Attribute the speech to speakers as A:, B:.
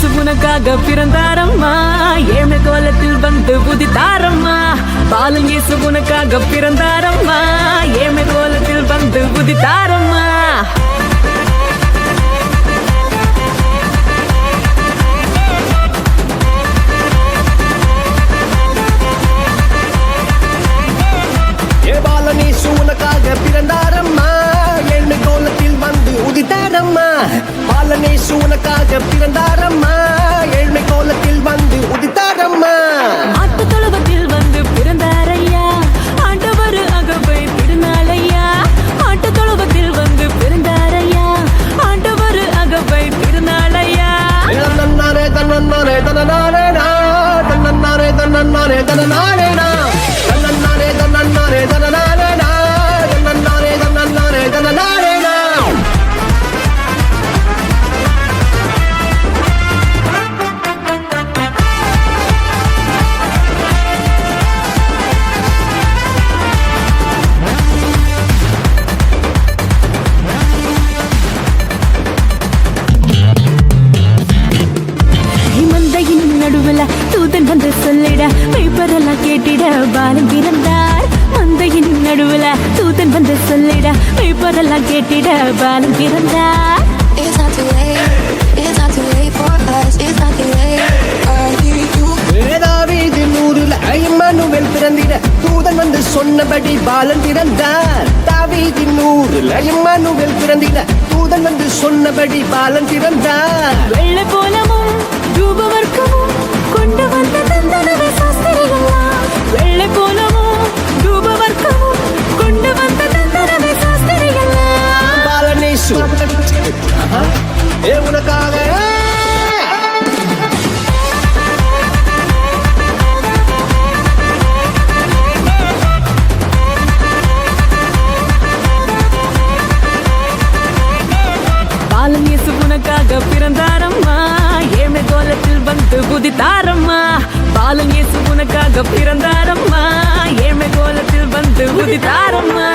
A: இயேசு உனக்காக பிறந்தாரம்மா, ஏழ்மை கோலத்தில் வந்து உதித்தாரம்மா. பாலன் இயேசு உனக்காக பிறந்தாரம்மா, ஏழ்மை கோலத்தில் வந்து உதித்தாரம்மா.
B: பாலனேசு உனக்காக பிறந்தாரம்மா, ஏழ்மை கோலத்தில் வந்து உதித்தாரம்மா. பாலனேசு உனக்காக பிறந்தாரம்மா, ஏழ்மை கோலத்தில் வந்து உதித்தாரம்மா.
A: ஆட்டு தொழுவத்தில் வந்து பிறந்தாரையா, ஆண்டவர் அகவை திருநாளையா. ஆட்டு தொழுவத்தில் வந்து பிறந்தாரையா, ஆண்டவர் அகவை திருநாளையா.
B: தன்னன்னாரே தன்னன்னாரே தன்னனாரே நா, தன்னன்னாரே தன்னன்னாரே தன்னனாரே நா, தன்னன்னாரே தன்னன்னாரே தன்னனாரே நா, தன்னன்னாரே தன்னன்னாரே தன்னனாரே நா.
A: மந்தையின் நடுவுல தூதன் வந்து சொல்லிட, பேப்பரெல்லாம் கேட்டிட பாலன் பிறந்தார். மந்தையின் நடுவுல தூதன் வந்து சொல்லிட, பேப்பரெல்லாம் கேட்டிட பாலன் பிறந்தார்.
C: It's not too late. It's not too late for us. It's not too late. I hear you.
B: தாவீதின் ஊரில் இம்மானுவேல் பிறந்திட, தூதன் வந்து சொன்னபடி பாலன் பிறந்தார். தாவீதின் ஊரில் இம்மானுவேல் பிறந்திட, தூதன் வந்து சொன்னபடி பாலன் பிறந்தார்.
A: வெள்ளை போலமும் தூபவர்க்கமும் கொண்டு வந்த தந்தனவே சாஸ்திரிகளா. வெள்ளை போலமும் தூபவர்க்கமும் கொண்டு வந்த தந்தனவே சாஸ்திரிகளா.
B: பாலனேசு உனக்காக
A: பாலன் இயேசு உனக்காக பிறந்தாரம்மா, ஏழ்மை கோலத்தில் வந்து உதித்தாரம்மா. பாலன் இயேசு உனக்காக பிறந்தாரம்மா, ஏழ்மை கோலத்தில் வந்து உதித்தாரம்மா.